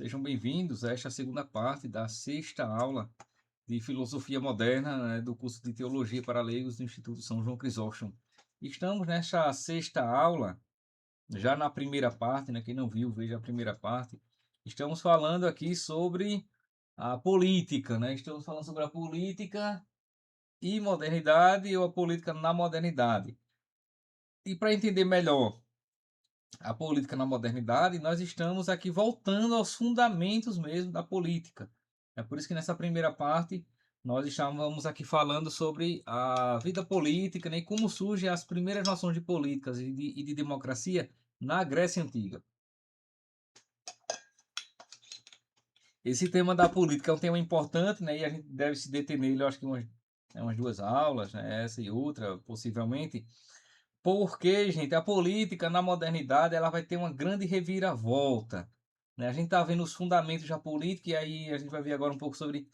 Sejam bem-vindos a esta segunda parte da sexta aula de Filosofia Moderna, né, do curso de Teologia para Leigos do Instituto São João Crisóstomo. Estamos nesta sexta aula, já na primeira parte, né, quem não viu, veja a primeira parte. Estamos falando aqui sobre a política, né? Estamos falando sobre a política e modernidade ou a política na modernidade. E para entender melhor a política na modernidade, nós estamos aqui voltando aos fundamentos mesmo da política. É por isso que nessa primeira parte nós estávamos aqui falando sobre a vida política, né, e como surgem as primeiras noções de políticas e de democracia na Grécia Antiga. Esse tema da política é um tema importante, né, e a gente deve se deter nele, eu acho que umas duas aulas, né, essa e outra, possivelmente. Porque, gente, a política na modernidade ela vai ter uma grande reviravolta, né? A gente está vendo os fundamentos da política e aí a gente vai ver agora um pouco sobre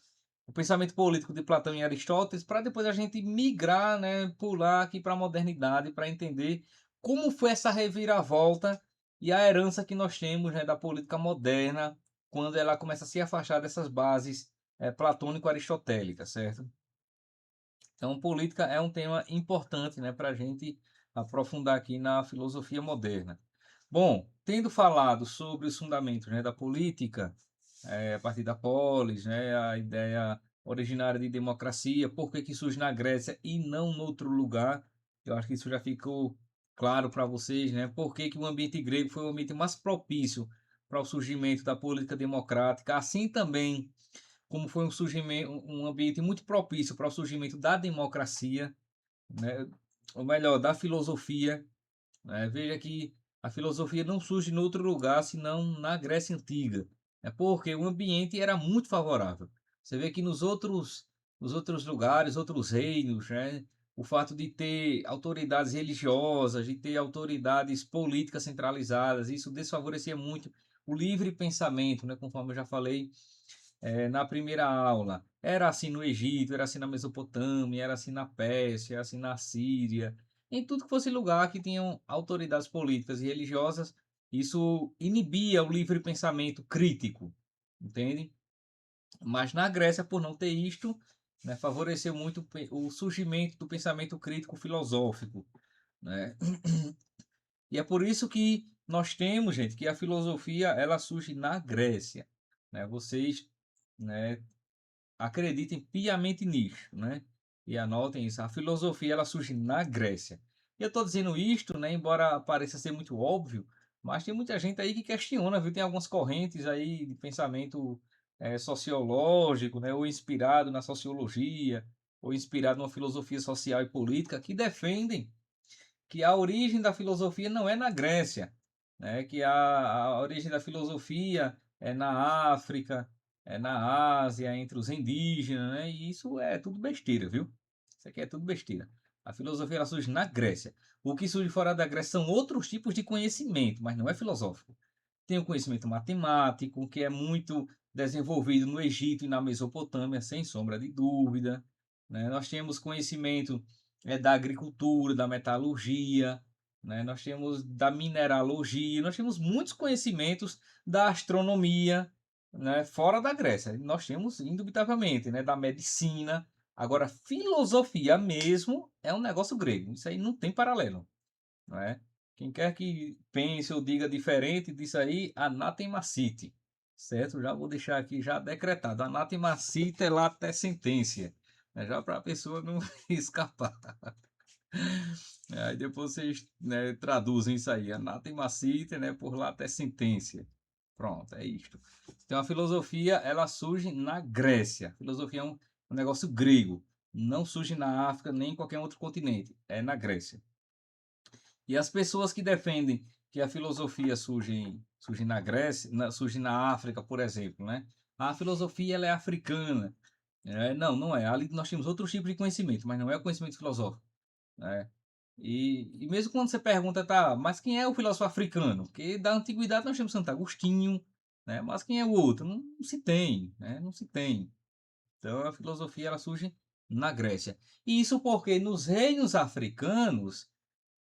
o pensamento político de Platão e Aristóteles, para depois a gente migrar, né, pular aqui para a modernidade para entender como foi essa reviravolta e a herança que nós temos, né, da política moderna quando ela começa a se afastar dessas bases platônico-aristotélicas, certo? Então, política é um tema importante, né, para a gente aprofundar aqui na filosofia moderna. Bom, tendo falado sobre os fundamentos, né, da política, a partir da polis, né, a ideia originária de democracia, por que que surge na Grécia e não em outro lugar, eu acho que isso já ficou claro para vocês, né, por que que o ambiente grego foi o ambiente mais propício para o surgimento da política democrática, assim também como foi um ambiente muito propício para o surgimento da democracia, né? Ou melhor, da filosofia, né? Veja que a filosofia não surge em outro lugar senão na Grécia Antiga, é porque o ambiente era muito favorável. Você vê que nos outros lugares, outros reinos, né? O fato de ter autoridades religiosas, de ter autoridades políticas centralizadas, isso desfavorecia muito o livre pensamento, né? Conforme eu já falei na primeira aula. Era assim no Egito, era assim na Mesopotâmia, era assim na Pérsia, era assim na Síria. Em tudo que fosse lugar que tinham autoridades políticas e religiosas, isso inibia o livre pensamento crítico, entende? Mas na Grécia, por não ter isto, né, favoreceu muito o surgimento do pensamento crítico filosófico, né? E é por isso que nós temos, gente, que a filosofia ela surge na Grécia, né? Vocês, né, acreditem piamente nisso, né? E anotem isso. A filosofia ela surge na Grécia. E eu estou dizendo isto, né? Embora pareça ser muito óbvio, mas tem muita gente aí que questiona, viu? Tem algumas correntes aí de pensamento sociológico, né? Ou inspirado na sociologia, ou inspirado numa filosofia social e política, que defendem que a origem da filosofia não é na Grécia, né? Que a origem da filosofia é na África, é na Ásia, entre os indígenas, né? E isso é tudo besteira, viu? Isso aqui é tudo besteira. A filosofia ela surge na Grécia. O que surge fora da Grécia são outros tipos de conhecimento, mas não é filosófico. Tem o conhecimento matemático, que é muito desenvolvido no Egito e na Mesopotâmia, sem sombra de dúvida, né? Nós temos conhecimento da agricultura, da metalurgia, né? Nós temos da mineralogia, nós temos muitos conhecimentos da astronomia, né? Fora da Grécia. Nós temos, indubitavelmente, né? Da medicina. Agora, filosofia mesmo é um negócio grego. Isso aí não tem paralelo, não é? Quem quer que pense ou diga diferente disso aí, anátema cite, certo? Já vou deixar aqui já decretado, anátema cite é late sententia, né? Já para a pessoa não escapar. Aí depois vocês, né, traduzem isso aí, anátema cite, né, por late sententia. Pronto, é isto. Então a filosofia, ela surge na Grécia. A filosofia é um negócio grego. Não surge na África nem em qualquer outro continente. É na Grécia. E as pessoas que defendem que a filosofia surge na Grécia, surge na África, por exemplo, né? A filosofia ela é africana. Não, não é. Ali nós temos outros tipos de conhecimento, mas não é o conhecimento filosófico, né? E mesmo quando você pergunta, tá, mas quem é o filósofo africano? Porque da antiguidade nós temos Santo Agostinho, né? Mas quem é o outro? Não, não se tem, né? Não se tem. Então a filosofia ela surge na Grécia. E isso porque nos reinos africanos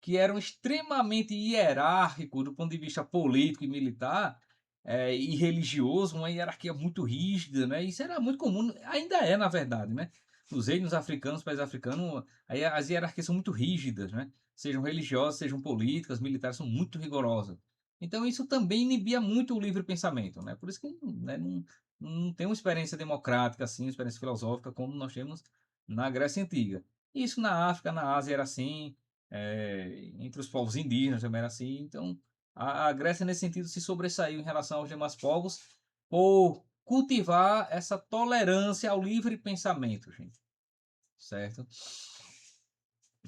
que eram extremamente hierárquicos do ponto de vista político e militar, e religioso, uma hierarquia muito rígida, né? Isso era muito comum, ainda é, na verdade, né? Nos reinos africanos, países africanos, aí as hierarquias são muito rígidas, né? Sejam religiosas, sejam políticas, militares, são muito rigorosas. Então isso também inibia muito o livre pensamento, né? Por isso que, né, não tem uma experiência democrática, assim, uma experiência filosófica como nós temos na Grécia Antiga. Isso na África, na Ásia era assim, entre os povos indígenas também era assim. Então, a Grécia, nesse sentido, se sobressaiu em relação aos demais povos por cultivar essa tolerância ao livre pensamento, gente. Certo?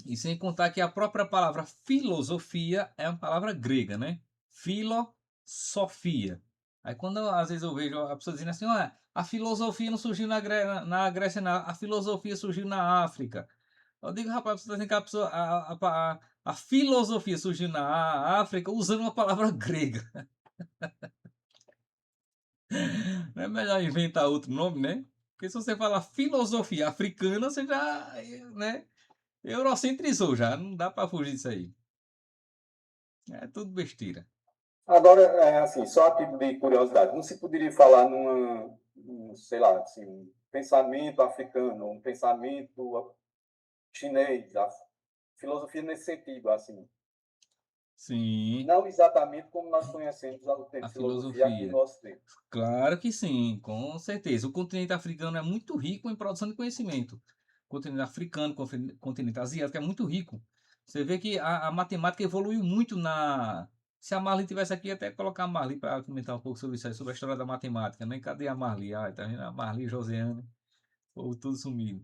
E sem contar que a própria palavra filosofia é uma palavra grega, né? Filosofia. Aí quando às vezes eu vejo a pessoa dizendo assim, ah, a filosofia não surgiu na Grécia, a filosofia surgiu na África. Eu digo, rapaz, você está dizendo que a filosofia surgiu na África usando uma palavra grega. Não é melhor inventar outro nome, né? Porque se você falar filosofia africana, você já, né, eurocentrizou já. Não dá para fugir disso aí. É tudo besteira. Agora, assim, só a título de curiosidade, não se poderia falar sei lá, assim, um pensamento africano, um pensamento chinês, a filosofia nesse sentido, assim, Sim, não exatamente como nós conhecemos o a termo filosofia aqui no filosofia. Ocidente. Claro que sim, com certeza. O continente africano é muito rico em produção de conhecimento. O continente africano, o continente asiático é muito rico. Você vê que a matemática evoluiu muito na. Se a Marli tivesse aqui, até colocar a Marli para comentar um pouco sobre isso aí, sobre a história da matemática, né? Cadê a Marli? Ah, tá vendo? A Marli e Josiane, ou tudo sumido.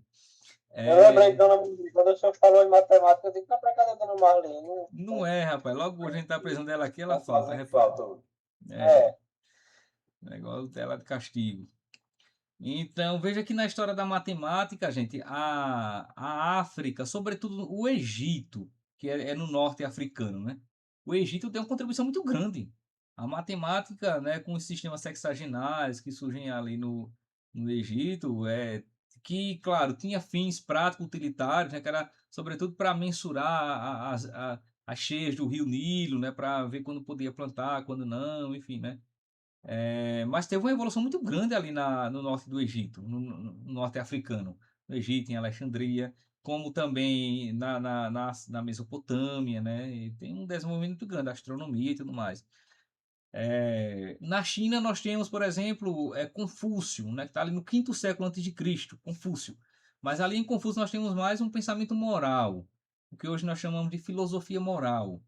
Eu lembrei de É, Dona Marlene, quando o senhor falou em matemática, eu disse, não, para casa da Dona Marlene, não é, rapaz. Logo a gente tá precisando dela aqui, ela não faz falta, muito repare. falta. É, É, negócio dela de castigo. Então, veja que na história da matemática, gente, a África, sobretudo o Egito, que é no norte africano, né? O Egito tem uma contribuição muito grande. A matemática, né, com os sistemas sexagenários que surgem ali no Egito, que, claro, tinha fins práticos utilitários, né, que era sobretudo para mensurar as cheias do rio Nilo, né, para ver quando podia plantar, quando não, enfim, né? Mas teve uma evolução muito grande ali no norte do Egito, no norte africano, no Egito, em Alexandria, como também na Mesopotâmia, né? E tem um desenvolvimento muito grande, astronomia e tudo mais. Na China nós temos, por exemplo, Confúcio, né? Que está ali no quinto século antes de Cristo, Confúcio. Mas ali em Confúcio nós temos mais um pensamento moral, o que hoje nós chamamos de filosofia moral,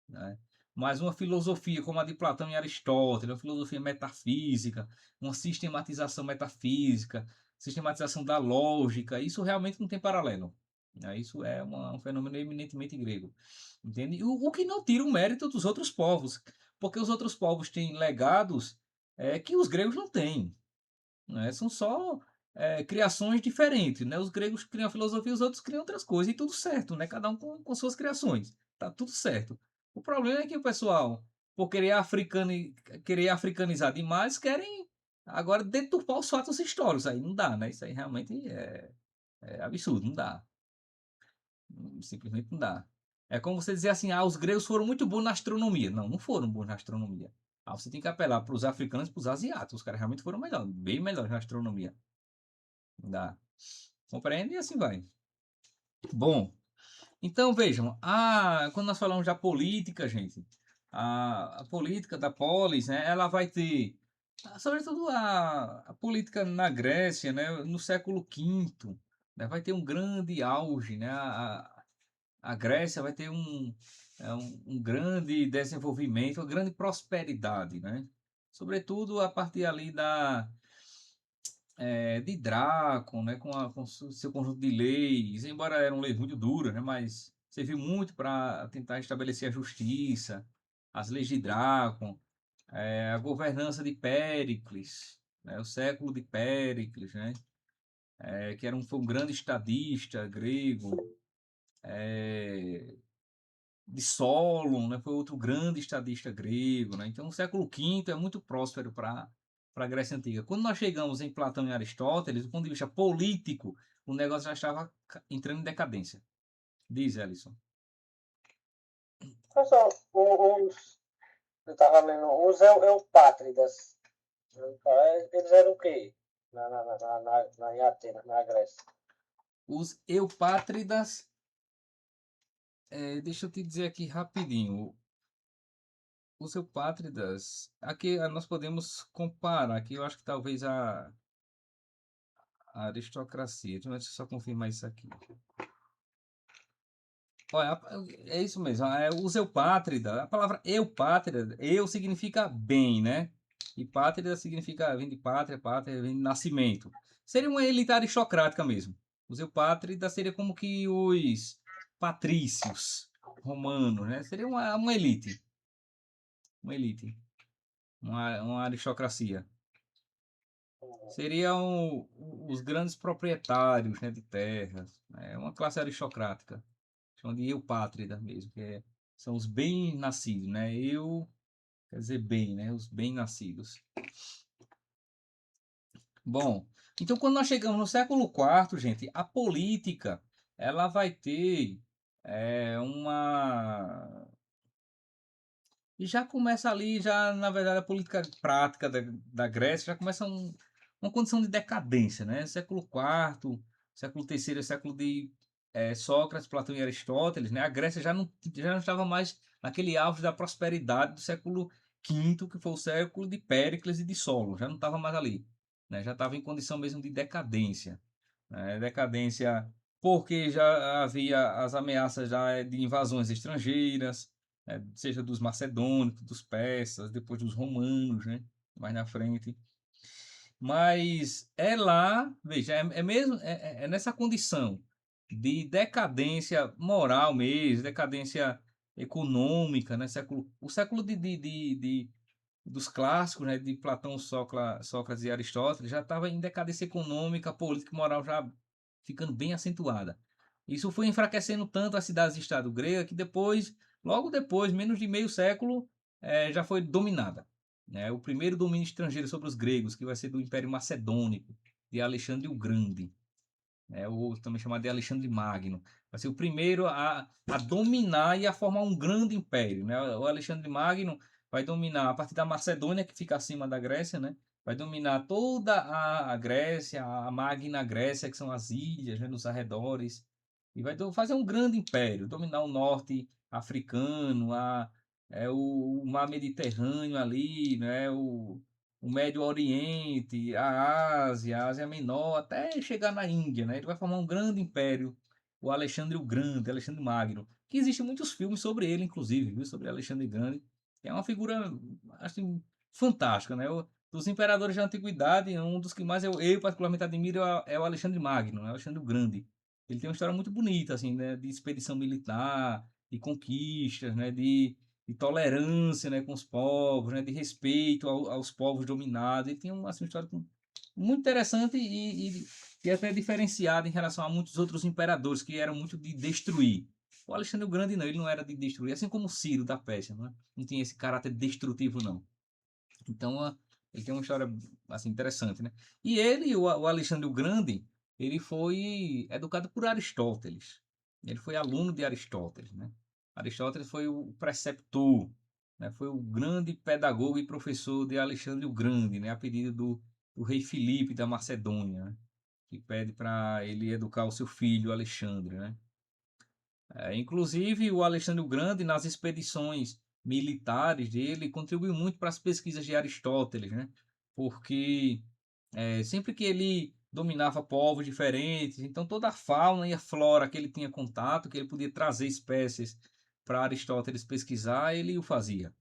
né? Mas uma filosofia como a de Platão e Aristóteles, uma filosofia metafísica, uma sistematização metafísica, sistematização da lógica, isso realmente não tem paralelo, né? Isso é um fenômeno eminentemente grego, entende? O que não tira o mérito dos outros povos, porque os outros povos têm legados que os gregos não têm, né? São só criações diferentes, né? Os gregos criam a filosofia, os outros criam outras coisas, e tudo certo, né? Cada um com suas criações, tá tudo certo. O problema é que o pessoal, por querer africanizar demais, querem agora deturpar os fatos históricos, aí não dá, né? Isso aí realmente é absurdo, não dá. Simplesmente não dá. É como você dizer assim, os gregos foram muito bons na astronomia. Não, não foram bons na astronomia. Você tem que apelar para os africanos e para os asiáticos. Os caras realmente foram melhor, bem melhores na astronomia. Não dá. Compreende? E assim vai. Bom, então vejam, quando nós falamos da política, gente, a política da polis, né, ela vai ter, sobretudo a política na Grécia, né, no século V, né, vai ter um grande auge, né, a Grécia vai ter um grande desenvolvimento, uma grande prosperidade, né? Sobretudo a partir ali de Drácon, né? Com seu conjunto de leis, embora eram leis muito duras, né? Mas serviu muito para tentar estabelecer a justiça, as leis de Drácon, a governança de Péricles, né? O século de Péricles, né? Que foi um grande estadista grego, é, de Solon, né, foi outro grande estadista grego, né? Então, o século V é muito próspero para a Grécia Antiga. Quando nós chegamos em Platão e Aristóteles, do ponto de vista político, o negócio já estava entrando em decadência. Diz, Ellison. pessoal, Eu estava lendo os Eupátridas. Eles eram o quê? Em Atenas, na Grécia. Os eupátridas, deixa eu te dizer aqui rapidinho. Os eupátridas, aqui nós podemos comparar, aqui eu acho que talvez a aristocracia, deixa eu só confirmar isso aqui. Olha, é isso mesmo, os eupátrida, a palavra eupátrida, eu significa bem, né? E pátrida significa, vem de pátria, pátria vem de nascimento. Seria uma elite aristocrática mesmo. Os eupátridas seria como que os patrícios romanos, né? Seria uma elite, uma elite, uma aristocracia. Seriam os grandes proprietários, né, de terras, né? Uma classe aristocrática. Chamam de eupátrida mesmo, são os bem-nascidos, né? Eu, quer dizer bem, né? Os bem-nascidos. Bom, então quando nós chegamos no século IV, gente, a política, ela vai ter uma... E já começa ali, já na verdade a política prática da Grécia já começa uma condição de decadência, né? Século IV, século III, século de Sócrates, Platão e Aristóteles, né? A Grécia já não estava mais naquele auge da prosperidade do século V, que foi o século de Péricles e de Solon, já não estava mais ali, né? Já estava em condição mesmo de decadência, né? Decadência porque já havia as ameaças já de invasões estrangeiras, né? Seja dos macedônicos, dos persas, depois dos romanos, né? Mais na frente. Mas é lá, veja, é nessa condição de decadência moral mesmo, decadência econômica, né? O século dos clássicos, né? De Platão, Sócrates e Aristóteles, já estava em decadência econômica, política e moral já ficando bem acentuada. Isso foi enfraquecendo tanto as cidades-estado gregas que depois, logo depois, menos de meio século, já foi dominada, né? O primeiro domínio estrangeiro sobre os gregos, que vai ser do Império Macedônico, de Alexandre o Grande, né? Ou também chamado de Alexandre Magno. Vai ser o primeiro a dominar e a formar um grande império, né? O Alexandre Magno vai dominar a partir da Macedônia, que fica acima da Grécia, né? Vai dominar toda a Grécia, a Magna Grécia, que são as ilhas, né, nos arredores, e vai fazer um grande império, dominar o norte africano, o mar Mediterrâneo ali, né, o Médio Oriente, a Ásia Menor, até chegar na Índia, né? Ele vai formar um grande império, o Alexandre o Grande, Alexandre Magno, que existem muitos filmes sobre ele, inclusive, viu? Sobre Alexandre Grande. É uma figura, assim, fantástica, né? Dos imperadores da antiguidade, um dos que mais eu particularmente admiro é o Alexandre Magno, né? Alexandre o Grande. Ele tem uma história muito bonita, assim, né? De expedição militar, de conquistas, né? De tolerância, né, com os povos, né, de respeito aos povos dominados. Ele tinha assim, uma história muito interessante e até diferenciada em relação a muitos outros imperadores que eram muito de destruir. O Alexandre o Grande não, ele não era de destruir, assim como o Ciro da Pérsia, não tinha esse caráter destrutivo não. Então ele tem uma história assim interessante, né? E ele, o Alexandre o Grande, ele foi educado por Aristóteles. Ele foi aluno de Aristóteles, né? Aristóteles foi o preceptor, né? Foi o grande pedagogo e professor de Alexandre o Grande, né? A pedido do rei Filipe da Macedônia, né? Que pede para ele educar o seu filho Alexandre, né? Inclusive, o Alexandre o Grande, nas expedições militares dele, contribuiu muito para as pesquisas de Aristóteles, né? Porque sempre que ele dominava povos diferentes, então toda a fauna e a flora que ele tinha contato, que ele podia trazer espécies para Aristóteles pesquisar, ele o fazia,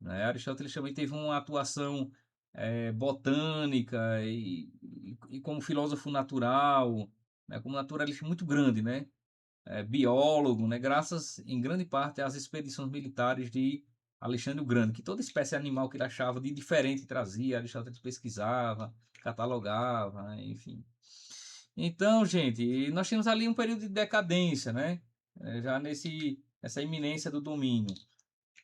né? Aristóteles também teve uma atuação botânica e como filósofo natural, né? Como naturalista muito grande, né? Biólogo, né? Graças em grande parte às expedições militares de Alexandre o Grande, que toda espécie animal que ele achava de diferente trazia, Aristóteles pesquisava, catalogava, né? Enfim. Então, gente, nós tínhamos ali um período de decadência, né? Já nessa iminência do domínio.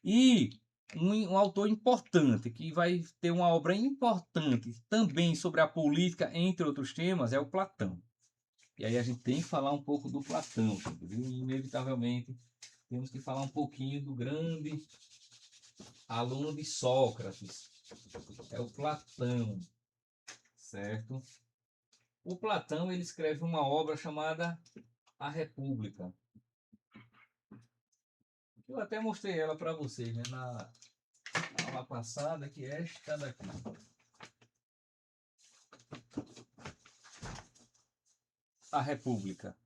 E um autor importante, que vai ter uma obra importante também sobre a política, entre outros temas, é o Platão. E aí a gente tem que falar um pouco do Platão, viu? Inevitavelmente temos que falar um pouquinho do grande aluno de Sócrates, é o Platão, certo? O Platão, ele escreve uma obra chamada A República. Eu até mostrei ela para vocês, né, na aula passada, que é esta daqui. A República.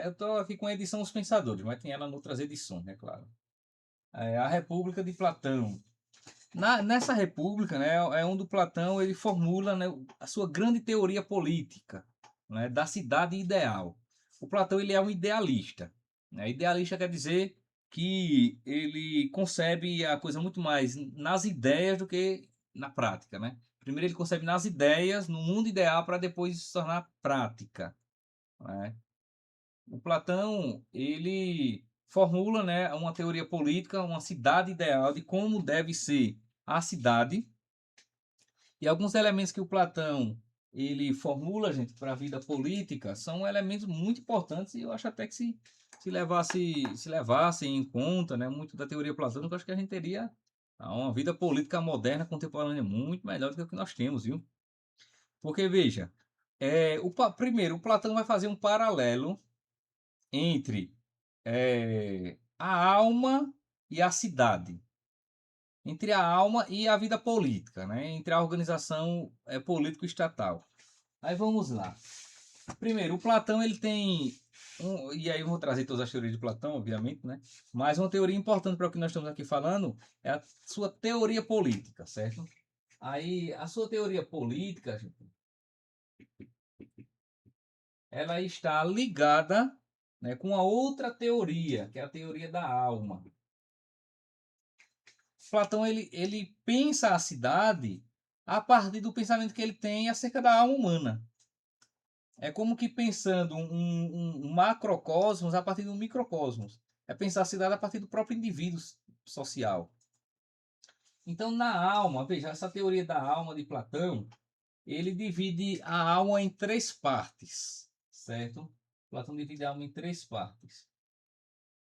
Eu estou aqui com a edição Os Pensadores, mas tem ela em outras edições, né, claro. A República de Platão. Nessa República, né, é onde o Platão ele formula, né, a sua grande teoria política, né, da cidade ideal. O Platão ele é um idealista. Né? Idealista quer dizer que ele concebe a coisa muito mais nas ideias do que na prática. Né? Primeiro ele concebe nas ideias, no mundo ideal, para depois se tornar prática. Né? O Platão ele formula, né, uma teoria política, uma cidade ideal de como deve ser a cidade. E alguns elementos que o Platão ele formula, gente, para a vida política são elementos muito importantes e eu acho até que se levasse em conta, né, muito da teoria platônica, eu acho que a gente teria uma vida política moderna, contemporânea, muito melhor do que o que nós temos, viu? Porque, veja, primeiro, o Platão vai fazer um paralelo entre a alma e a cidade, entre a alma e a vida política, né? Entre a organização político-estatal. Aí vamos lá. Primeiro, o Platão ele tem e aí eu vou trazer todas as teorias de Platão, obviamente, né? Mas uma teoria importante para o que nós estamos aqui falando é a sua teoria política, certo? Aí a sua teoria política, ela está ligada, né, com a outra teoria, que é a teoria da alma. Platão ele pensa a cidade a partir do pensamento que ele tem acerca da alma humana. É como que pensando um macrocosmos a partir do microcosmos. É pensar a cidade a partir do próprio indivíduo social. Então, na alma, veja, essa teoria da alma de Platão, ele divide a alma em três partes, certo? Platão divide a alma em três partes.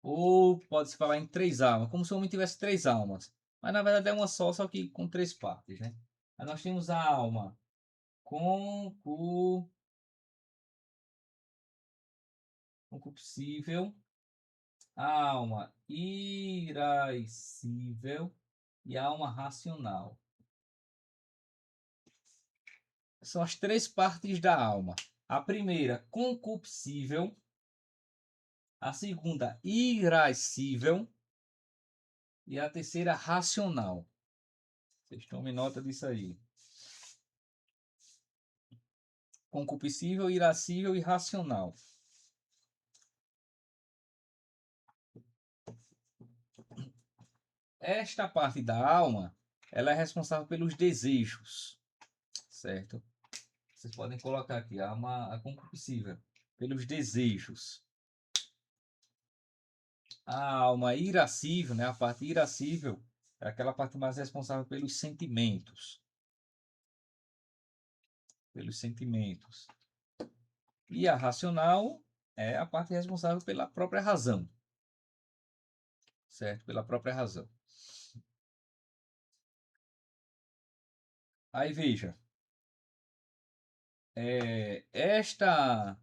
Ou pode-se falar em três almas, como se o homem tivesse três almas. Mas na verdade é uma só que com três partes, né? Aí nós temos a alma concupiscível, a alma irascível e a alma racional. São as três partes da alma. A primeira, concupiscível. A segunda, irascível. E a terceira, racional. Vocês tomem nota disso aí. Concupiscível, irascível e racional. Esta parte da alma, ela é responsável pelos desejos, certo? Vocês podem colocar aqui, a concupiscível, pelos desejos. A alma irascível, né? A parte irascível é aquela parte mais responsável pelos sentimentos. Pelos sentimentos. E a racional é a parte responsável pela própria razão. Certo? Pela própria razão. Aí veja. Esta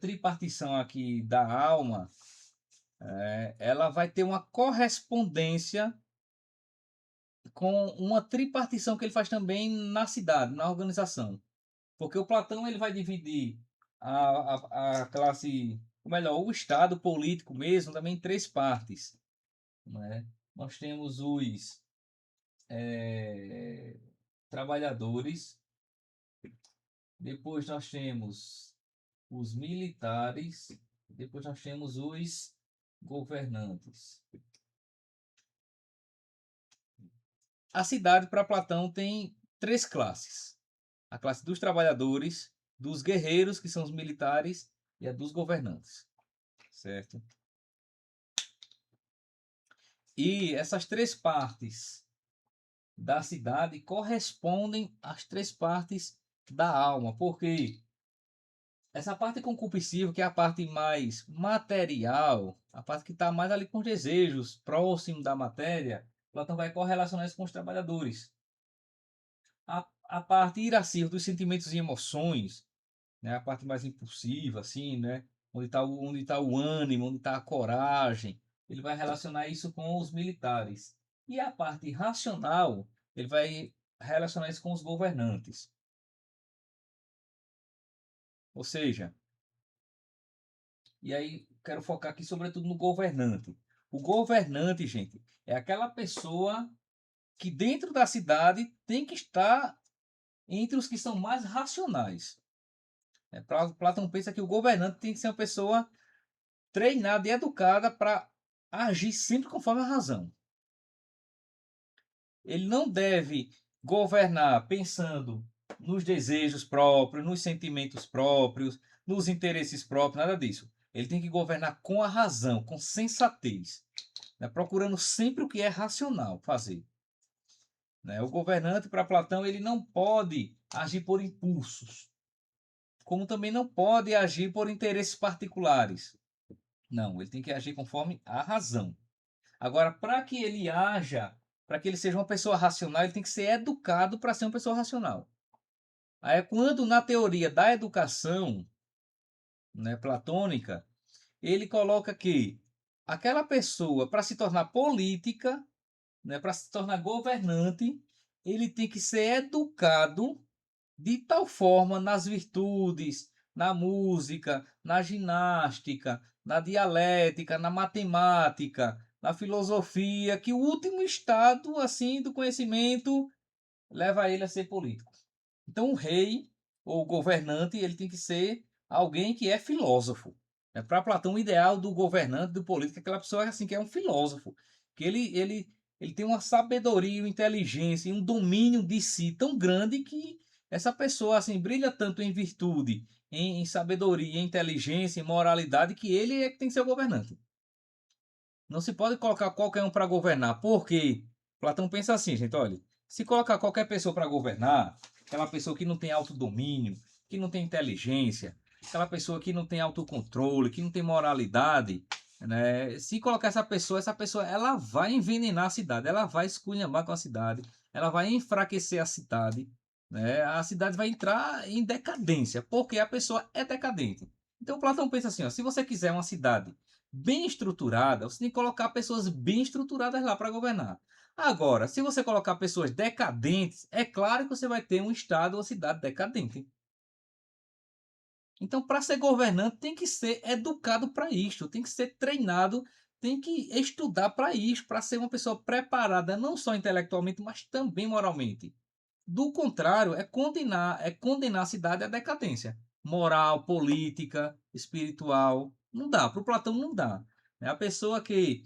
tripartição aqui da alma, ela vai ter uma correspondência com uma tripartição que ele faz também na cidade, na organização. Porque o Platão ele vai dividir a classe, ou melhor, o Estado político mesmo, também em três partes. Né? Nós temos os trabalhadores, depois nós temos os militares, depois nós temos os governantes. A cidade, para Platão, tem três classes. A classe dos trabalhadores, dos guerreiros, que são os militares, e a dos governantes. Certo? E essas três partes da cidade correspondem às três partes da alma. Por quê? essa parte concupiscível, que é a parte mais material, a parte que está mais ali com os desejos, próximo da matéria, Platão vai correlacionar isso com os trabalhadores. A parte irascível dos sentimentos e emoções, né, a parte mais impulsiva, assim, né, onde tá o ânimo, onde está a coragem, ele vai relacionar isso com os militares. E a parte racional, ele vai relacionar isso com os governantes. Ou seja, e aí quero focar aqui sobretudo no governante. O governante, gente, é aquela pessoa que dentro da cidade tem que estar entre os que são mais racionais. Platão pensa que o governante tem que ser uma pessoa treinada e educada para agir sempre conforme a razão. Ele não deve governar pensando nos desejos próprios, nos sentimentos próprios, nos interesses próprios, nada disso. Ele tem que governar com a razão, com sensatez, né? Procurando sempre o que é racional fazer. Né? O governante, para Platão, ele não pode agir por impulsos, como também não pode agir por interesses particulares. Não, ele tem que agir conforme a razão. Agora, para que ele haja, para que ele seja uma pessoa racional, ele tem que ser educado para ser uma pessoa racional. Aí, quando na teoria da educação, né, platônica, ele coloca que aquela pessoa, para se tornar política, né, para se tornar governante, ele tem que ser educado de tal forma nas virtudes, na música, na ginástica, na dialética, na matemática, na filosofia, que o último estado assim do conhecimento leva ele a ser político. Então o rei ou o governante, ele tem que ser alguém que é filósofo. Para Platão, o ideal do governante, do político, é aquela pessoa assim, que é um filósofo, que ele tem uma sabedoria, uma inteligência e um domínio de si tão grande que essa pessoa assim brilha tanto em virtude, em sabedoria, em inteligência, em moralidade, que ele é que tem que ser o governante. Não se pode colocar qualquer um para governar, porque Platão pensa assim, gente, olha, se colocar qualquer pessoa para governar, aquela pessoa que não tem autodomínio, que não tem inteligência, aquela pessoa que não tem autocontrole, que não tem moralidade, né? Se colocar essa pessoa, ela vai envenenar a cidade, ela vai esculhambar com a cidade, ela vai enfraquecer a cidade, né? A cidade vai entrar em decadência, porque a pessoa é decadente. Então Platão pensa assim, ó, se você quiser uma cidade bem estruturada, você tem que colocar pessoas bem estruturadas lá para governar. Agora, se você colocar pessoas decadentes, é claro que você vai ter um estado ou cidade decadente. Então, para ser governante, tem que ser educado para isto, tem que ser treinado, tem que estudar para isso, para ser uma pessoa preparada não só intelectualmente, mas também moralmente. Do contrário, é condenar a cidade à decadência moral, política, espiritual. Não dá, para o Platão não dá. É a pessoa que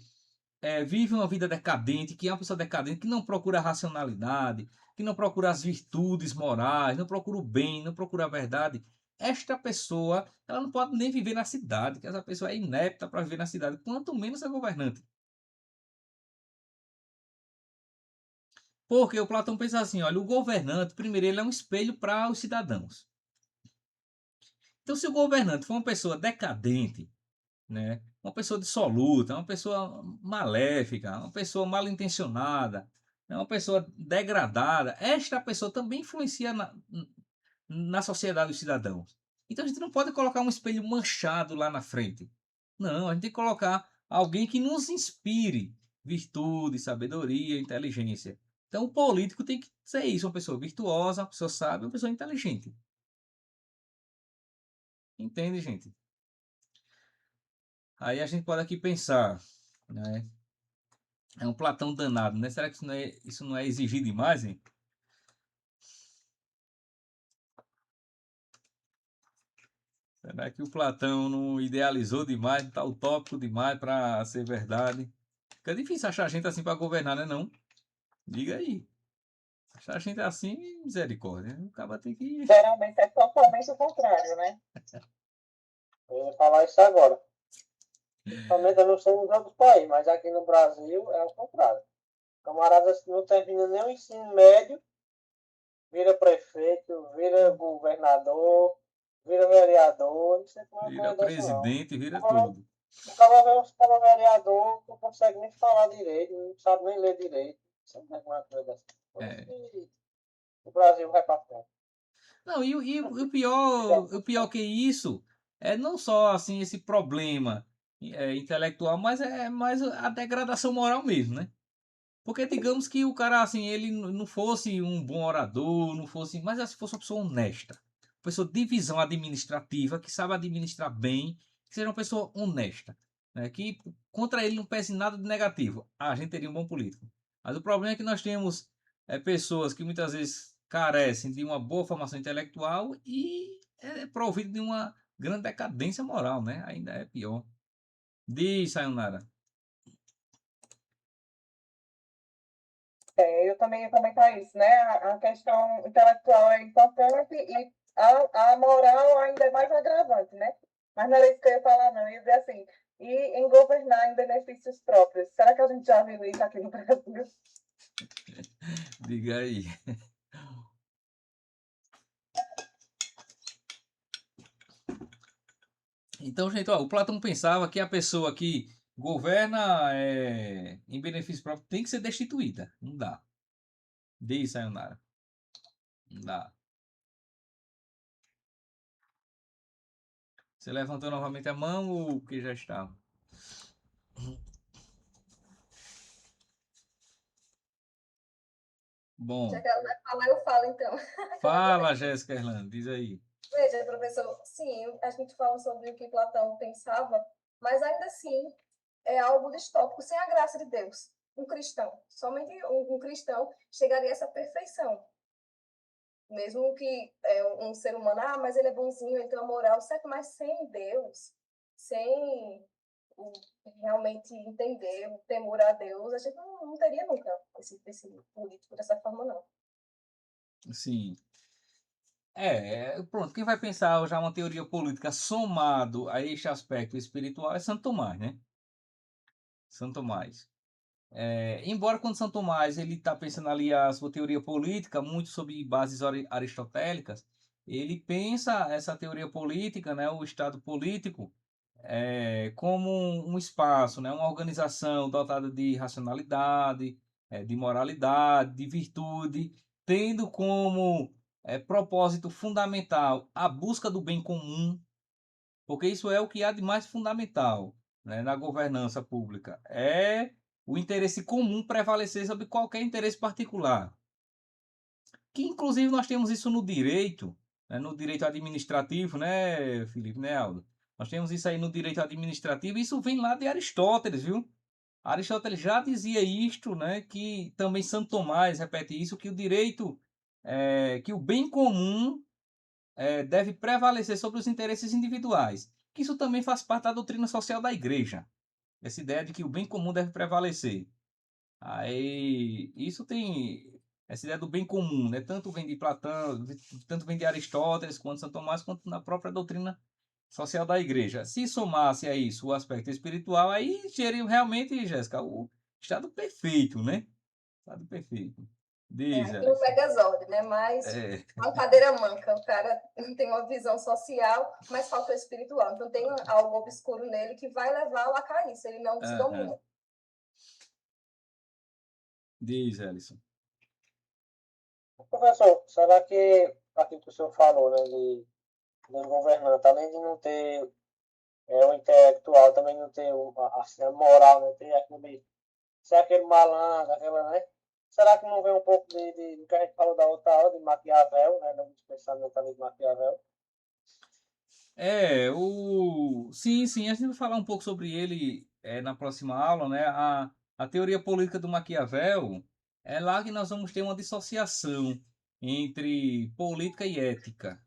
vive uma vida decadente, que é uma pessoa decadente, que não procura a racionalidade, que não procura as virtudes morais, não procura o bem, não procura a verdade. Esta pessoa, ela não pode nem viver na cidade, que essa pessoa é inepta para viver na cidade, quanto menos é governante. Porque o Platão pensa assim, olha, o governante, primeiro, ele é um espelho para os cidadãos. Então, se o governante for uma pessoa decadente, né, uma pessoa dissoluta, uma pessoa maléfica, uma pessoa mal intencionada, né, uma pessoa degradada, esta pessoa também influencia na sociedade dos cidadãos. Então, a gente não pode colocar um espelho manchado lá na frente. Não, a gente tem que colocar alguém que nos inspire virtude, sabedoria, inteligência. Então, o político tem que ser isso, uma pessoa virtuosa, uma pessoa sábia, uma pessoa inteligente. Entende, gente? Aí a gente pode aqui pensar, né? É um Platão danado, né? Será que isso não é exigir demais, hein? Será que o Platão não idealizou demais, não tá utópico demais para ser verdade? Fica difícil achar gente assim para governar, né não? Diga aí. Achar gente assim, misericórdia. O cara tem que... Geralmente é totalmente o contrário, né? Eu ia falar isso agora. Principalmente eu não sei nos outros países, mas aqui no Brasil é o contrário. Camaradas não termina nem o ensino médio, vira prefeito, vira governador, vira vereador, não sei como é Vira que dessa não. presidente, vira Agora, tudo. o cara vê uns caras vereador, não consegue nem falar direito, não sabe nem ler direito. Não sabe como é que é dessa. Por isso É. que o Brasil vai para frente. Não, e o pior que isso é não só assim esse problema intelectual, mas é mais a degradação moral mesmo, né? Porque digamos que o cara assim, ele não fosse um bom orador, não fosse, mas se fosse uma pessoa honesta, uma pessoa de visão administrativa, que sabe administrar bem, que seja uma pessoa honesta, né? Que contra ele não pese nada de negativo. A gente teria um bom político. Mas o problema é que nós temos pessoas que muitas vezes carecem de uma boa formação intelectual e é provido de uma grande decadência moral, né? Ainda é pior. Diz, Sayonara. Eu também ia comentar isso, né? A questão intelectual é importante e a moral ainda é mais agravante, né? Mas não era isso que eu ia falar, não. Eu ia dizer assim, e em governar em benefícios próprios. Será que a gente já viu isso aqui no Brasil? Diga aí. Então, gente, ó, o Platão pensava que a pessoa que governa em benefício próprio tem que ser destituída. Não dá. Diz, Sayonara. Não dá. Você levantou novamente a mão ou que já está? Bom, Já que ela vai falar, eu falo então. fala, Jéssica Erlando, diz aí. Veja, professor, sim, a gente fala sobre o que Platão pensava, mas ainda assim é algo distópico, sem a graça de Deus. Um cristão, somente um cristão chegaria a essa perfeição. Mesmo que um ser humano, mas ele é bonzinho, ele tem uma moral, certo? Mas sem Deus, sem realmente entender o temor a Deus, a gente não teria nunca esse político dessa forma, não. Sim. Pronto, quem vai pensar já uma teoria política somado a este aspecto espiritual é Santo Tomás, né? Santo Tomás. Embora quando Santo Tomás ele está pensando ali a sua teoria política muito sobre bases aristotélicas, ele pensa essa teoria política, né, o Estado político, como um espaço, né, uma organização dotada de racionalidade, de moralidade, de virtude, tendo como propósito fundamental a busca do bem comum, porque isso é o que há de mais fundamental, né, na governança pública, é o interesse comum prevalecer sobre qualquer interesse particular. Que inclusive nós temos isso no direito, né, no direito administrativo, né, Felipe, né, Aldo? Nós temos isso aí no direito administrativo, e isso vem lá de Aristóteles, viu? Aristóteles já dizia isto, né, que também Santo Tomás repete isso, que o direito, que o bem comum deve prevalecer sobre os interesses individuais. Que isso também faz parte da doutrina social da igreja. Essa ideia de que o bem comum deve prevalecer. Aí, isso tem essa ideia do bem comum, né? Tanto vem de Platão, tanto vem de Aristóteles, quanto Santo Tomás, quanto na própria doutrina social da igreja. Se somasse a isso o aspecto espiritual, aí seria realmente, Jéssica, o estado perfeito, né? Estado perfeito. Diz, Aqui no Megazord, né? Mas uma cadeira manca. O cara tem uma visão social, mas falta o espiritual. Então tem algo obscuro nele que vai levá-lo a cair, se ele não se domina. Diz, Ellison. Professor, será que aquilo que o senhor falou, né, dos governantes, além de não ter o intelectual, também não ter assim, a moral, né, ter aquele, ser aquele malandro, aquela, né? Será que não vem um pouco do que a gente falou da outra aula, de Maquiavel, né, no pensamento ali de Maquiavel? Sim, a gente vai falar um pouco sobre ele na próxima aula, né? A teoria política do Maquiavel é lá que nós vamos ter uma dissociação entre política e ética,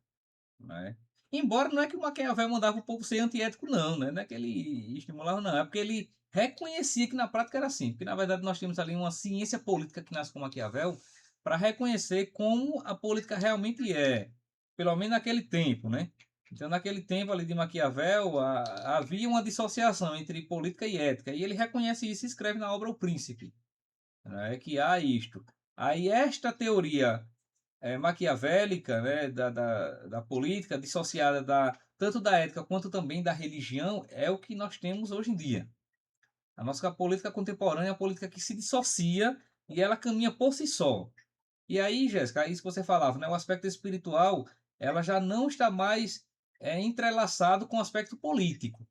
né? Embora não é que o Maquiavel mandava o povo ser antiético, não, né? Não é que ele estimulava, não. É porque ele reconhecia que na prática era assim. Porque, na verdade, nós temos ali uma ciência política que nasce com Maquiavel para reconhecer como a política realmente é. Pelo menos naquele tempo, né? Então, naquele tempo ali de Maquiavel, havia uma dissociação entre política e ética. E ele reconhece isso e escreve na obra O Príncipe, né? Que há isto. Aí, esta teoria maquiavélica, né, da política, dissociada tanto da ética quanto também da religião, é o que nós temos hoje em dia. A nossa política contemporânea é uma política que se dissocia e ela caminha por si só. E aí, Jéssica, é isso que você falava, né? O aspecto espiritual, ela já não está mais entrelaçado com o aspecto político.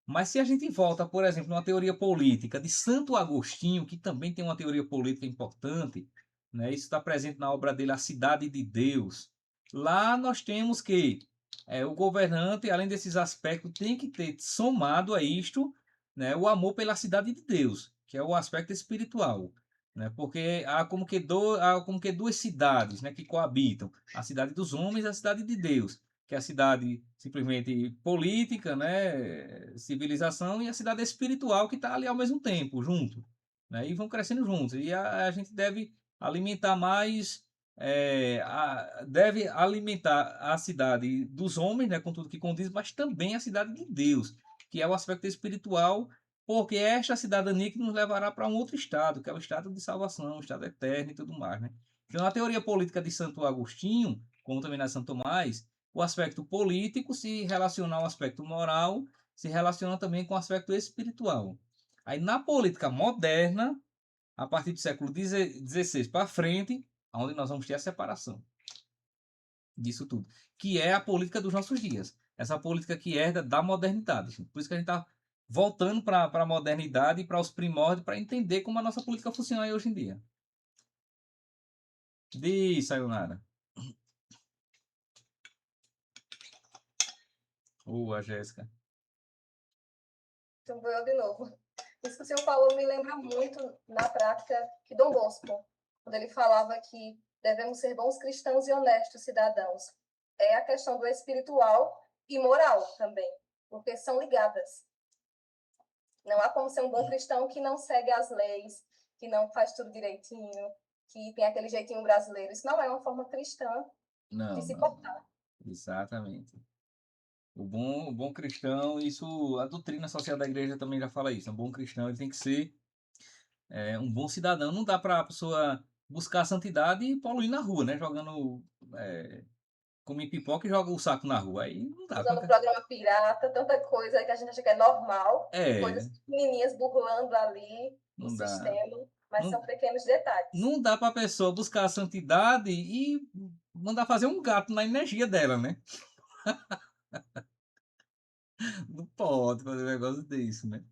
Mas se a gente volta, por exemplo, numa teoria política de Santo Agostinho, que também tem uma teoria política importante, né? Isso está presente na obra dele, A Cidade de Deus. Lá nós temos que o governante, além desses aspectos, tem que ter somado a isto, né, o amor pela cidade de Deus, que é o aspecto espiritual. Né? Porque há como que duas cidades, né, que coabitam, a cidade dos homens e a cidade de Deus, que é a cidade simplesmente política, né, civilização, e a cidade espiritual que está ali ao mesmo tempo, junto, né, e vão crescendo juntos. E a gente deve alimentar mais, deve alimentar a cidade dos homens, né, com tudo que condiz, mas também a cidade de Deus, que é o aspecto espiritual, porque é esta cidadania que nos levará para um outro estado, que é o estado de salvação, o estado eterno e tudo mais, né? Então, a teoria política de Santo Agostinho, como também na de Santo Tomás, o aspecto político se relaciona ao aspecto moral, se relaciona também com o aspecto espiritual. Aí, na política moderna, a partir do século XVI para frente, onde nós vamos ter a separação disso tudo, que é a política dos nossos dias. Essa política que herda da modernidade. Por isso que a gente está voltando para a modernidade e para os primórdios para entender como a nossa política funciona aí hoje em dia. Diz, Sayonara. A Jéssica. Então, vou eu de novo. Isso que o senhor falou me lembra muito, na prática, que Dom Bosco, quando ele falava que devemos ser bons cristãos e honestos cidadãos. É a questão do espiritual e moral também, porque são ligadas. Não há como ser um bom cristão que não segue as leis, que não faz tudo direitinho, que tem aquele jeitinho brasileiro. Isso não é uma forma cristã de se portar. Exatamente. O bom cristão, isso, a doutrina social da igreja também já fala isso. Um bom cristão, ele tem que ser um bom cidadão. Não dá para a pessoa buscar a santidade e poluir na rua, né? Jogando, come pipoca e joga o saco na rua. Aí não dá. Usando o programa pirata, tanta coisa que a gente acha que é normal, coisas pequenininhas burlando ali o sistema, mas são pequenos detalhes. Não dá para a pessoa buscar a santidade e mandar fazer um gato na energia dela, né? Não pode fazer um negócio desse, né?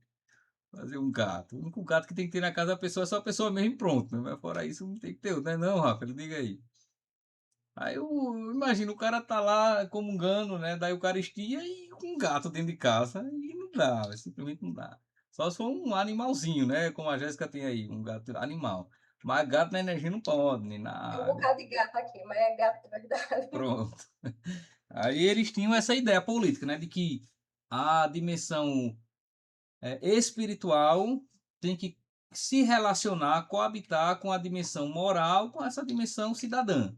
Fazer um gato. O único gato que tem que ter na casa da pessoa é só a pessoa mesmo e pronto, né? Mas fora isso não tem que ter, né? Não, Rafa, diga aí. Aí eu imagino, o cara tá lá comungando, né, da Eucaristia e com um gato dentro de casa e não dá, simplesmente não dá. Só se for um animalzinho, né, como a Jéssica tem aí, um gato animal. Mas gato na energia não pode, nem Tem um nada. bocado de gato aqui, mas é gato de verdade. Pronto. Aí eles tinham essa ideia política, né, de que a dimensão espiritual tem que se relacionar, coabitar com a dimensão moral, com essa dimensão cidadã.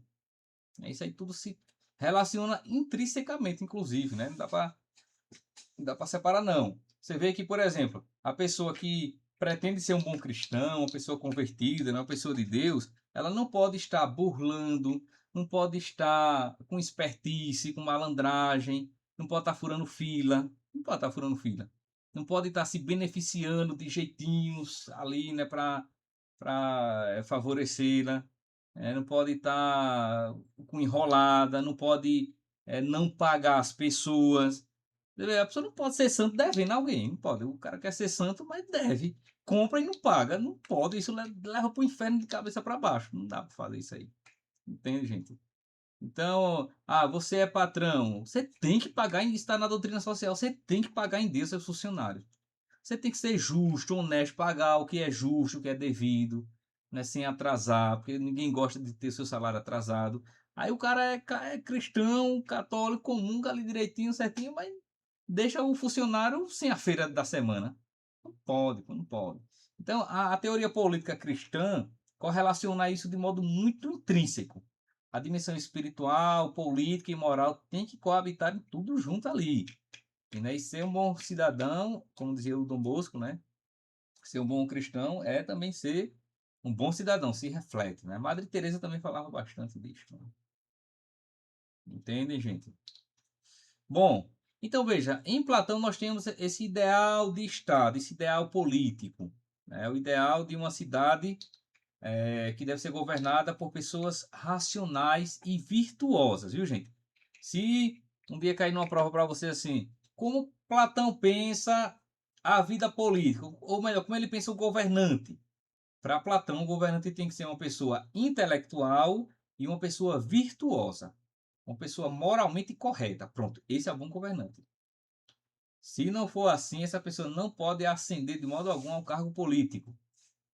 Isso aí tudo se relaciona intrinsecamente, inclusive, né? Não dá para separar, não. Você vê que, por exemplo, a pessoa que pretende ser um bom cristão, uma pessoa convertida, né, uma pessoa de Deus, ela não pode estar burlando, não pode estar com espertice, com malandragem, não pode estar furando fila, não pode estar furando fila. Não pode estar se beneficiando de jeitinhos ali, né, para favorecê-la. Não pode estar com enrolada, não pode não pagar as pessoas. A pessoa não pode ser santo devendo alguém, não pode. O cara quer ser santo, mas deve. Compra e não paga, não pode. Isso leva para o inferno de cabeça para baixo. Não dá para fazer isso aí. Entende, gente? Então, você é patrão, você tem que pagar, está na doutrina social, você tem que pagar em Deus seus funcionários. Você tem que ser justo, honesto, pagar o que é justo, o que é devido, né, sem atrasar, porque ninguém gosta de ter seu salário atrasado. Aí o cara é cristão, católico, comunga ali direitinho, certinho, mas deixa o funcionário sem a feira da semana. Não pode, não pode. Então, a teoria política cristã correlaciona isso de modo muito intrínseco. A dimensão espiritual, política e moral tem que coabitar em tudo junto ali. E ser um bom cidadão, como dizia o Dom Bosco, né? Ser um bom cristão é também ser Um bom cidadão se reflete, né? Madre Teresa também falava bastante disso, né? Entendem, gente? Bom, então veja, em Platão nós temos esse ideal de Estado, esse ideal político, né? O ideal de uma cidade que deve ser governada por pessoas racionais e virtuosas, viu, gente? Se um dia cair numa prova para você assim, como Platão pensa a vida política, ou melhor, como ele pensa o governante? Para Platão, o governante tem que ser uma pessoa intelectual e uma pessoa virtuosa, uma pessoa moralmente correta. Pronto, esse é um bom governante. Se não for assim, essa pessoa não pode ascender de modo algum ao cargo político.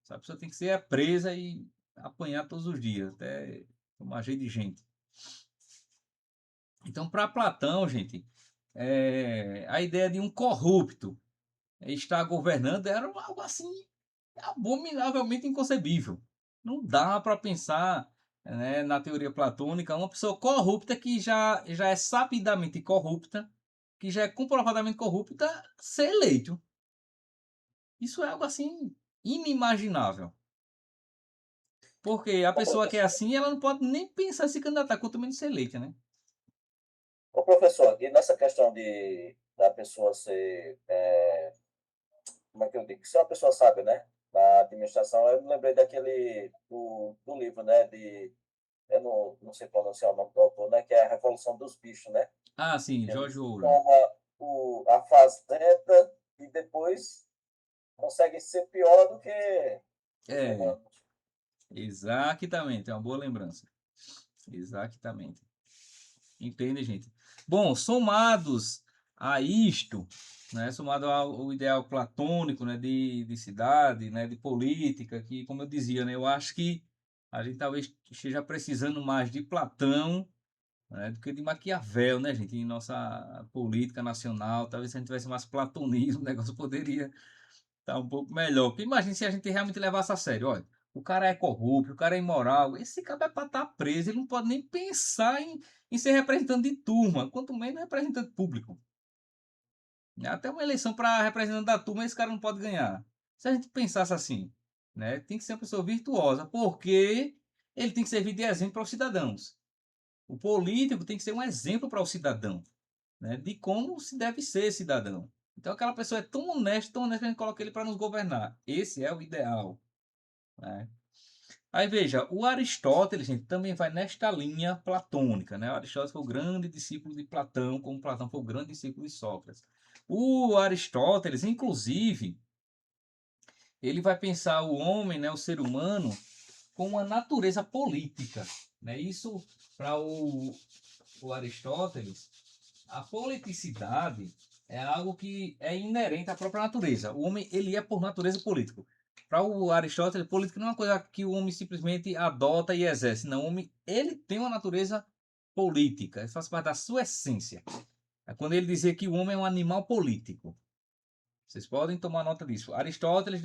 Essa pessoa tem que ser presa e apanhar todos os dias, até tomar jeito de gente. Então, para Platão, gente, a ideia de um corrupto estar governando era algo assim abominavelmente inconcebível. Não dá para pensar, né, na teoria platônica uma pessoa corrupta que já é sabidamente corrupta, que já é comprovadamente corrupta, ser eleito. Isso é algo assim inimaginável. Porque a Ô, pessoa que é professor, assim, ela não pode nem pensar em se candidatar, quanto menos ser eleita, né? ô, professor, e nessa questão da pessoa ser, como é que eu digo? Ser uma pessoa sábia, né? Na administração, eu me lembrei do livro, né? Eu não sei pronunciar o nome do autor, né? Que é a Revolução dos Bichos, né? Ah, sim, Ele George Orwell. toma a fazenda e depois consegue ser pior do que os É, humanos. exatamente, é uma boa lembrança. Exatamente. Entende, gente? Bom, somados a isto, né, somado ao ideal platônico, né, de cidade, né, de política, que, como eu dizia, né, eu acho que a gente talvez esteja precisando mais de Platão, né, do que de Maquiavel, né, gente, em nossa política nacional. Talvez se a gente tivesse mais platonismo, o negócio poderia estar um pouco melhor. Porque imagine se a gente realmente levasse a sério, olha, o cara é corrupto, o cara é imoral, esse cara é para estar preso, ele não pode nem pensar em ser representante de turma, quanto menos representante público. Até uma eleição para representante da turma, esse cara não pode ganhar. Se a gente pensasse assim, né, tem que ser uma pessoa virtuosa, porque ele tem que servir de exemplo para os cidadãos. O político tem que ser um exemplo para o cidadão, né, de como se deve ser cidadão. Então aquela pessoa é tão honesta que a gente coloca ele para nos governar. Esse é o ideal, né? Aí veja, o Aristóteles, gente, também vai nesta linha platônica, né? O Aristóteles foi o grande discípulo de Platão, como Platão foi o grande discípulo de Sócrates. O Aristóteles, inclusive, ele vai pensar o homem, né, o ser humano, com uma natureza política, né? Isso para o Aristóteles, a politicidade é algo que é inerente à própria natureza. O homem, ele é por natureza político. Para o Aristóteles, política não é uma coisa que o homem simplesmente adota e exerce. Não, o homem, ele tem uma natureza política. Isso faz parte da sua essência. É quando ele dizia que o homem é um animal político. Vocês podem tomar nota disso. Aristóteles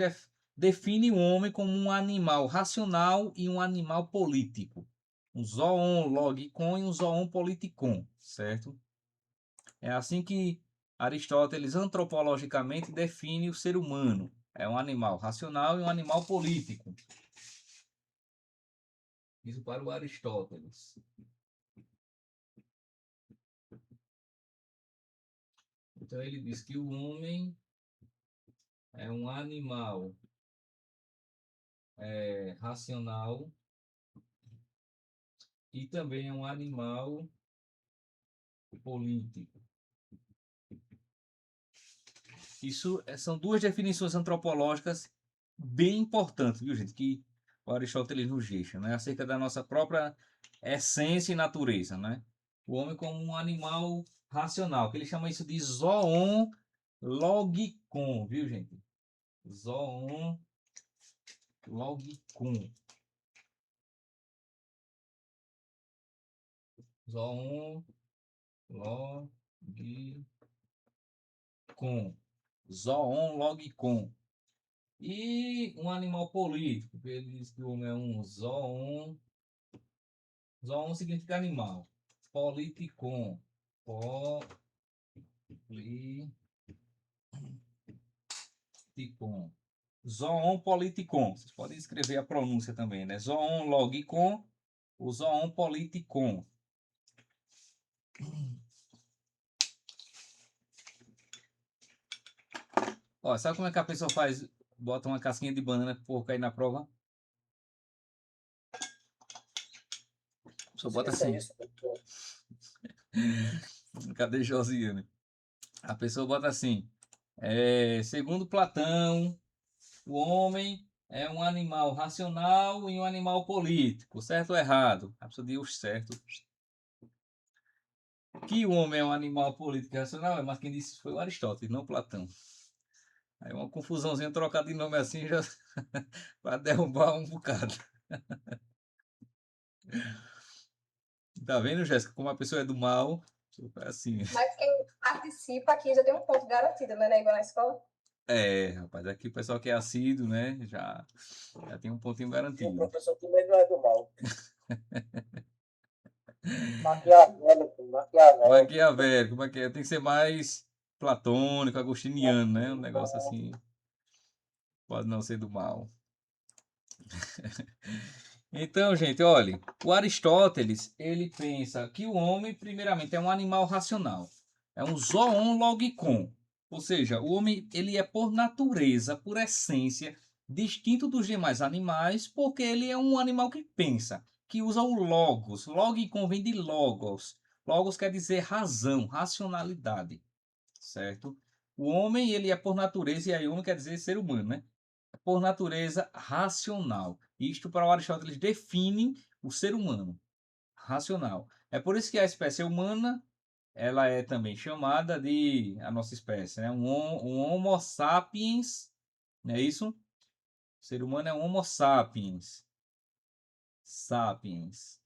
define o homem como um animal racional e um animal político. Um zoon logikon e um zoon politikon, certo? É assim que Aristóteles antropologicamente define o ser humano. É um animal racional e um animal político. Isso para o Aristóteles. Então ele diz que o homem é um animal racional e também é um animal político. Isso são duas definições antropológicas bem importantes, viu, gente? Que o Aristóteles nos deixa, né? Acerca da nossa própria essência e natureza, né? O homem como um animal racional, que ele chama isso de zoon logikon, viu, gente? Zoon logikon. Zoon logikon. Zoon logikon. E um animal político, porque ele diz que o homem é um zoon. Zoon significa animal. Politicon. Politicon. zoon politikon. Vocês podem escrever a pronúncia também, né? Zoon logikon ou zoon politikon. Ó, sabe como é que a pessoa faz? Bota uma casquinha de banana por cair na prova? A pessoa bota assim. Cadê Josiane? A pessoa bota assim. Segundo Platão, o homem é um animal racional e um animal político, certo ou errado? A pessoa diz o certo. Que o homem é um animal político e racional, mas quem disse foi o Aristóteles, não Platão. Aí uma confusãozinha trocada de nome assim já para derrubar um bocado. Tá vendo, Jéssica, como a pessoa é do mal? Assim. Mas quem participa aqui já tem um ponto garantido, né? Não é igual na escola? Rapaz, aqui o pessoal que é assíduo, né? Já tem um pontinho E o garantido. professor também não é do mal. Maquiavélico. Maquiavélico, como é que é? Tem que ser mais platônico, agostiniano, né? Um negócio assim. Pode não ser do mal. Então, gente, olha, o Aristóteles, ele pensa que o homem, primeiramente, é um animal racional. É um zoon logikon. Ou seja, o homem, ele é por natureza, por essência, distinto dos demais animais, porque ele é um animal que pensa, que usa o logos. Logikon vem de logos. Logos quer dizer razão, racionalidade, certo? O homem, ele é por natureza, e aí homem quer dizer ser humano, né? Por natureza racional. Isto para o Aristóteles define o ser humano racional. É por isso que a espécie humana ela é também chamada de a nossa espécie, né? Um Homo sapiens, não é isso? O ser humano é um Homo sapiens. Sapiens.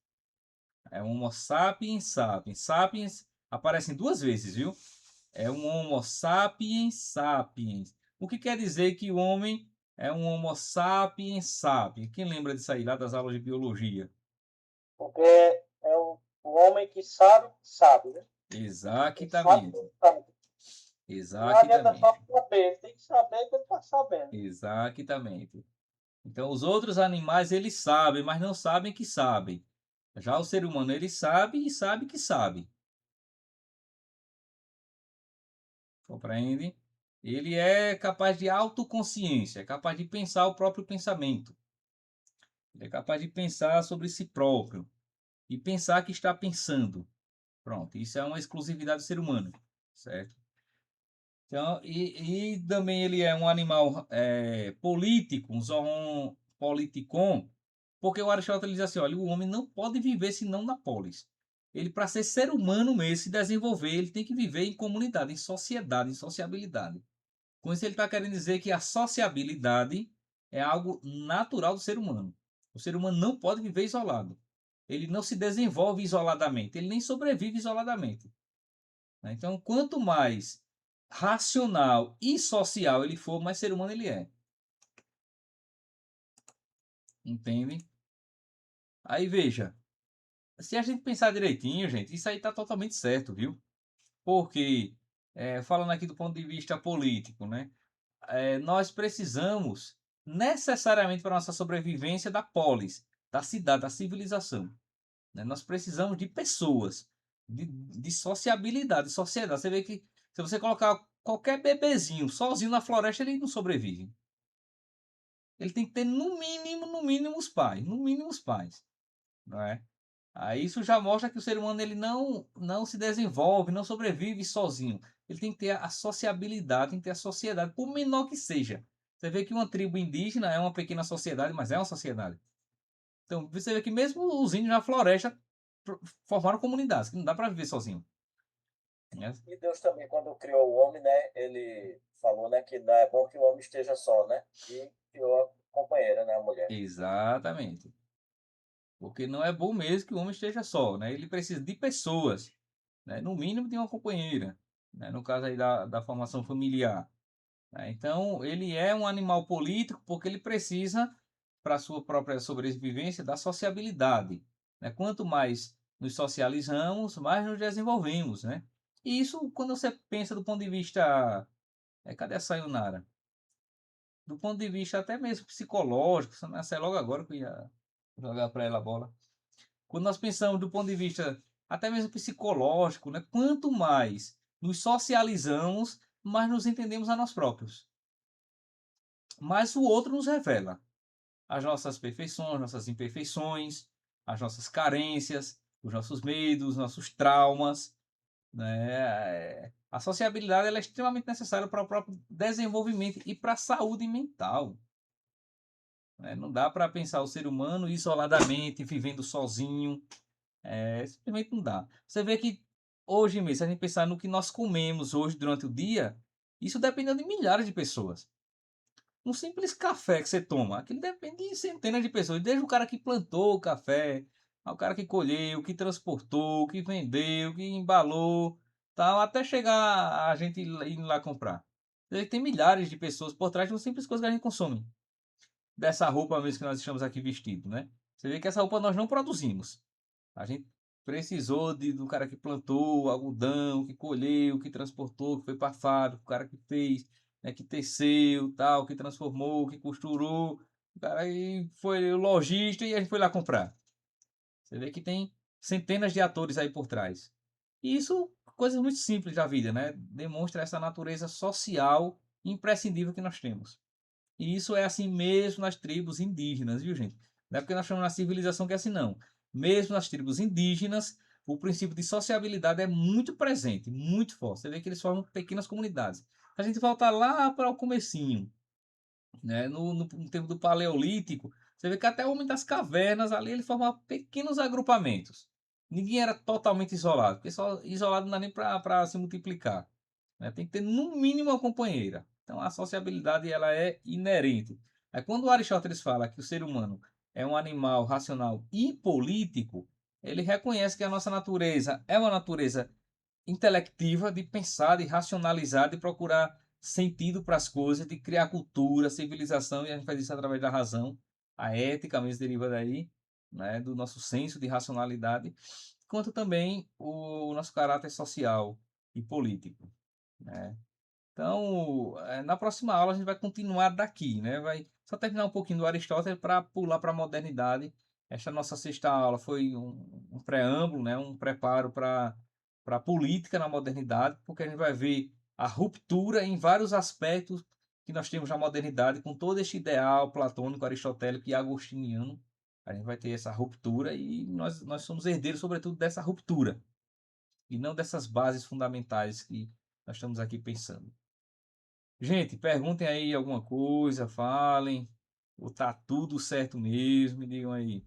É um Homo sapiens sapiens. Sapiens aparecem duas vezes, viu? É um Homo sapiens sapiens. O que quer dizer que o homem é um Homo sapiens sapiens? Quem lembra disso aí, lá das aulas de biologia? Porque é o homem que sabe, né? Exatamente. Não adianta só Exatamente. saber, tem que saber que ele está sabendo. Exatamente. Então, os outros animais, eles sabem, mas não sabem que sabem. Já o ser humano, ele sabe e sabe que sabe. Compreende? Ele é capaz de autoconsciência, é capaz de pensar o próprio pensamento. Ele é capaz de pensar sobre si próprio e pensar que está pensando. Pronto, isso é uma exclusividade do ser humano, certo? Então, e também ele é um animal político, um zoon politikon, porque o Aristóteles diz assim, olha, o homem não pode viver senão na polis. Ele, para ser humano mesmo, se desenvolver, ele tem que viver em comunidade, em sociedade, em sociabilidade. Com isso, ele está querendo dizer que a sociabilidade é algo natural do ser humano. O ser humano não pode viver isolado. Ele não se desenvolve isoladamente, ele nem sobrevive isoladamente, né? Então, quanto mais racional e social ele for, mais ser humano ele é. Entende? Aí veja, se a gente pensar direitinho, gente, isso aí está totalmente certo, viu? Porque, falando aqui do ponto de vista político, né? Nós precisamos necessariamente para nossa sobrevivência da polis, da cidade, da civilização, né? Nós precisamos de pessoas, de sociabilidade, de sociedade. Você vê que se você colocar qualquer bebezinho sozinho na floresta, ele não sobrevive. Ele tem que ter no mínimo os pais, no mínimo os pais, não é? Aí isso já mostra que o ser humano ele não se desenvolve, não sobrevive sozinho. Ele tem que ter a sociabilidade, tem que ter a sociedade, por menor que seja. Você vê que uma tribo indígena é uma pequena sociedade, mas é uma sociedade. Então você vê que mesmo os índios na floresta formaram comunidades, que não dá para viver sozinho, né? E Deus também, quando criou o homem, né, ele falou, né, que não é bom que o homem esteja só, né? E criou a companheira, né, a mulher. Exatamente. Porque não é bom mesmo que o homem esteja só, né? Ele precisa de pessoas, né? No mínimo de uma companheira, né? No caso aí da formação familiar, né? Então, ele é um animal político porque ele precisa, para a sua própria sobrevivência, da sociabilidade, né? Quanto mais nos socializamos, mais nos desenvolvemos, né? E isso, quando você pensa do ponto de vista... cadê a Sayonara? do ponto de vista até mesmo psicológico, essa é logo agora que eu ia jogar para ela a bola. Quando nós pensamos do ponto de vista até mesmo psicológico, né? Quanto mais nos socializamos, mais nos entendemos a nós próprios. Mais o outro nos revela as nossas perfeições, nossas imperfeições, as nossas carências, os nossos medos, nossos traumas, né? A sociabilidade ela é extremamente necessária para o próprio desenvolvimento e para a saúde mental. Né? Não dá para pensar o ser humano isoladamente, vivendo sozinho. Simplesmente não dá. Você vê que hoje mesmo, se a gente pensar no que nós comemos hoje durante o dia, isso depende de milhares de pessoas. Um simples café que você toma, aquilo depende de centenas de pessoas, desde o cara que plantou o café, ao cara que colheu, que transportou, que vendeu, que embalou, tal, até chegar a gente ir lá comprar. Tem milhares de pessoas por trás de uma simples coisa que a gente consome. Dessa roupa mesmo que nós estamos aqui vestindo, né? Você vê que essa roupa nós não produzimos. A gente precisou do cara que plantou o algodão, que colheu, que transportou, que foi para a fábrica, o cara que fez, né, que teceu, tal, que transformou, que costurou, o cara aí foi o lojista e a gente foi lá comprar. Você vê que tem centenas de atores aí por trás. E isso, coisas muito simples da vida, né? Demonstra essa natureza social imprescindível que nós temos. E isso é assim mesmo nas tribos indígenas, viu, gente? Não é porque nós chamamos na civilização que é assim, não. Mesmo nas tribos indígenas, o princípio de sociabilidade é muito presente, muito forte. Você vê que eles formam pequenas comunidades. A gente volta lá para o comecinho, né? No tempo do Paleolítico, você vê que até o homem das cavernas ali, ele formava pequenos agrupamentos. Ninguém era totalmente isolado, porque só isolado não dá nem para se multiplicar. Né? Tem que ter no mínimo uma companheira. Então a sociabilidade ela é inerente. Aí quando o Aristóteles fala que o ser humano é um animal racional e político, ele reconhece que a nossa natureza é uma natureza intelectiva de pensar, de racionalizar, de procurar sentido para as coisas, de criar cultura, civilização, e a gente faz isso através da razão. A ética mesmo deriva daí, né, do nosso senso de racionalidade, quanto também o nosso caráter social e político. Né? Então, na próxima aula a gente vai continuar daqui, né? Vai só terminar um pouquinho do Aristóteles para pular para a modernidade. Esta nossa sexta aula foi um preâmbulo, né? Um preparo para a política na modernidade, porque a gente vai ver a ruptura em vários aspectos que nós temos na modernidade, com todo este ideal platônico, aristotélico e agostiniano. A gente vai ter essa ruptura e nós somos herdeiros, sobretudo, dessa ruptura, e não dessas bases fundamentais que nós estamos aqui pensando. Gente, perguntem aí alguma coisa, falem. Ou tá tudo certo mesmo? Me digam aí.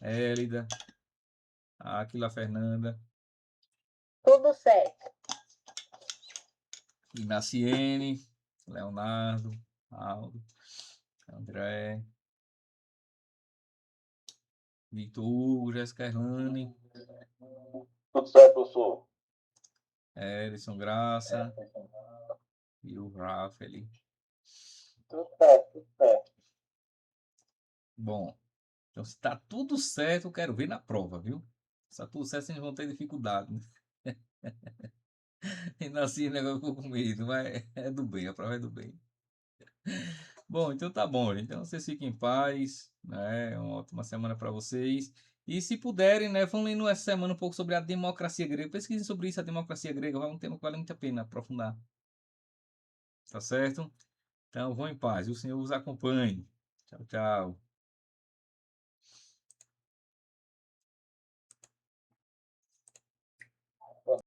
Hélida, Áquila, Fernanda, Tudo certo. Inaciene, Leonardo, Aldo, André, Vitor Hugo, Jéssica Erlane, Tudo certo, professor? Edson Graça e o Rafael. Tudo certo, tudo certo. Bom, então se tá tudo certo, eu quero ver na prova, viu? Se tá tudo certo, vocês vão ter dificuldade, né? E nasci negócio com medo, mas é do bem, a prova é do bem. Bom, então tá bom, gente. Então vocês fiquem em paz, né? Uma ótima semana para vocês. E se puderem, né, vão lendo essa semana um pouco sobre a democracia grega. Pesquisem sobre isso, a democracia grega. É um tema que vale muito a pena aprofundar. Tá certo? Então vão em paz. O Senhor os acompanhe. Tchau, tchau.